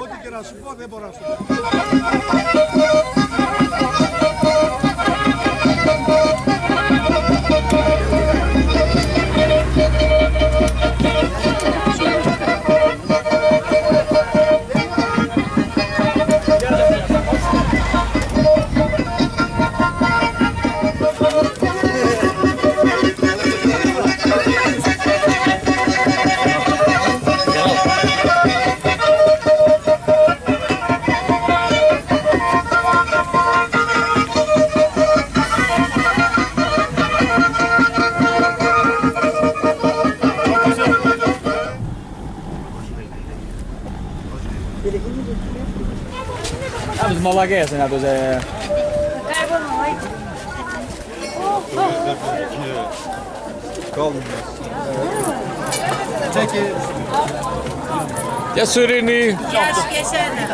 Ό,τι και να σου πω δεν μπορώ να σου πω. Biz Malaga sen adı ze. Çekil. Ya Surini. Yaş geçene.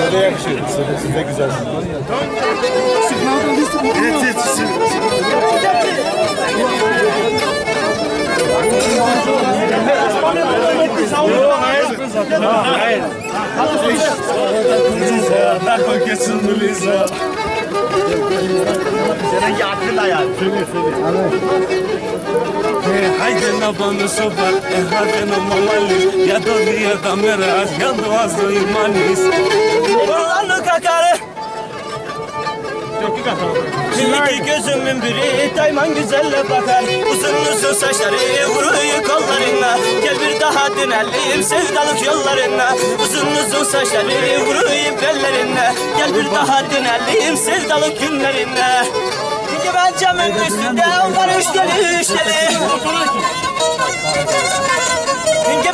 Böyle yakışıyor. Siz de güzelsiniz. Haydi na bando sobar, haydi na mamali, ya do dia da mera, ya do azo imanis. Orlando kakare. İki gözümün biri dayman güzelle bakar. Uzun uzun saçları vuruyor kollarına. Gel bir daha dönelim sevdalık yollarına. Uzun uzun saçları vuruyor bellerine. Gel bir daha dönelim sevdalık günlerine. Ben camın üstünde var üç deli.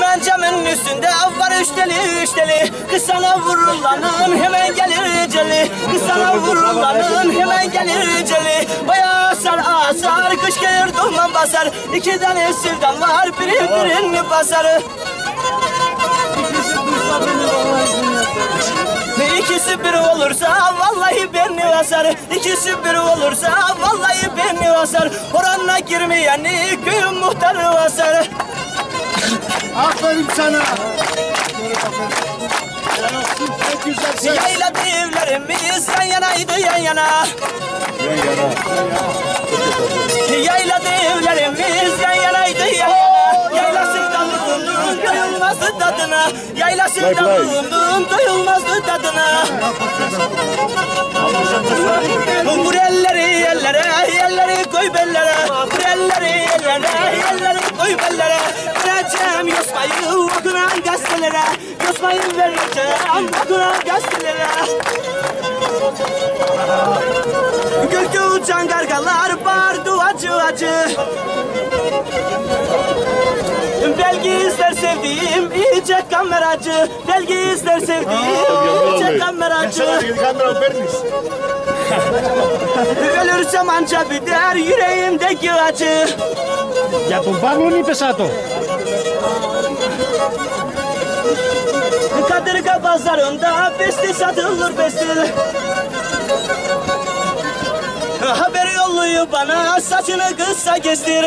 Ben camın üstünde var üç deli. Kız sana vurulanın hemen gelir celi. Kız sana vurulanın hemen gelir celi. Bayağı asar kış gelir duman basar. İki tane sevdan var birini basar. İkisi bir olursa vallahi beni basar. İkisi bir olursa vallahi beni basar. Oranına girmeyeni köyün muhtarı basar. Aferin sana. Yayla evlerimiz yan yanaydı yan yana. Yayla evlerimiz yan yanaydı yan yana. Yayla sevdalığının doyulmazdı tadına. Yayla sevdalığının doyulmazdı tadına. Vur elleri koy bellere. Vur elleri koy bellere. Vereceğim yosmayı okunan gazetelere. Yosmayı vereceğim okunan gazetelere. Gökte uçan kargalar bağırdı acı. Belki ister sevdiğim iyice kameracı. Belki ister sevdiğim iyice kameracı. Ölürsem anca biter yüreğimdeki acı. Ya τον Παύλο είπες άτο. Kadırga pazarında besti satılır bestil. Haber yolluyor bana saçını kısa kestir.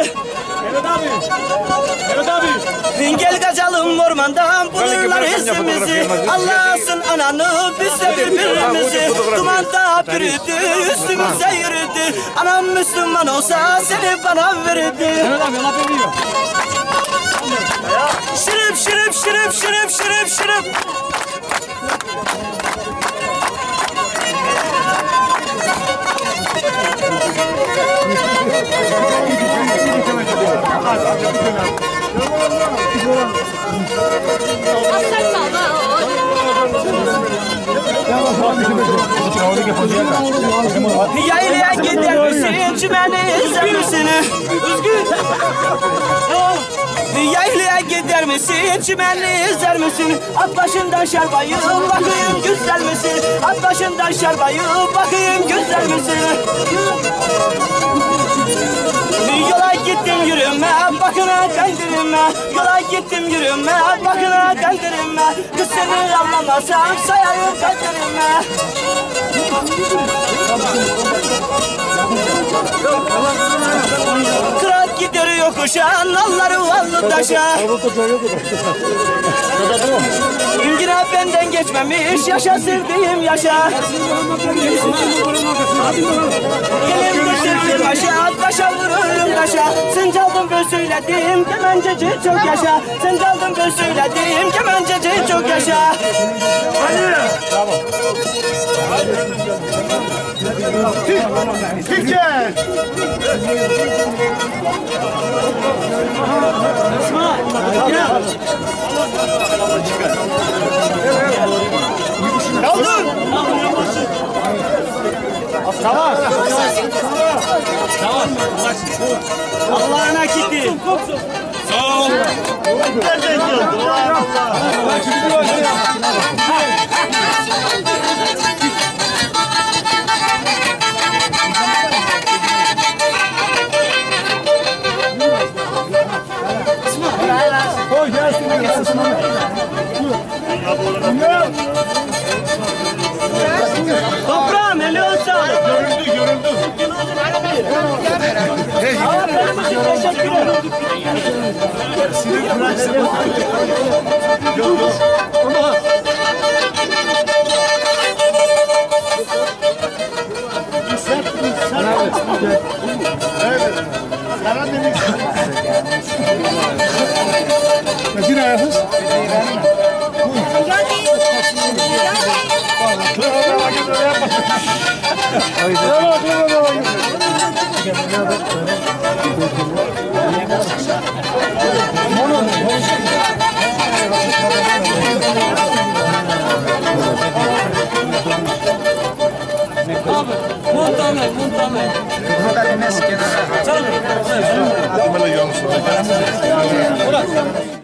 Mehmet abi. Gel kaçalım ormandan bulurlar izimizi. Allah'sın ananı biz de birbirimizi. Dumanda bürüdü üstümüze yürüdü. Anam Müslüman olsa seni bana verirdi. Mehmet abi laf ediyor. Şırıp. Yaylaya gider misin? Çimeni izler misin? Üzgün. Yaylaya gider misin, çimenli izler misin? At başından şerbayı, bakayım güzel misin? At başından şerbayı, bakayım güzel misin? Yola gittim yürüme, bakına kaydırma. Yola gittim yürüme, bakına kaydırma. Kız seni anlamasam sayarım kaydırma. Kırat gider yokuşa, nalları vallı taşa. Yine benden geçmemiş, yaşa sevdiğim yaşa. Elim düşürdüm aşağı, taşa vururum taşa. Sen çaldın böyle söyledim, kemenceci çok yaşa. Sen çaldın böyle söyledim, kemenceci çok yaşa. Türkiye. Kaldır. Tamam. Allah'ına gitti. Sağ ol. Nereden geldin? Koy gelsin. Toprağım eli sağlık. Görüldü, görüldü. Ama benim için teşekkür ederim. Evet. Karadeniz. Yine ayakız. Montame. Hadi meskenara. Çalın.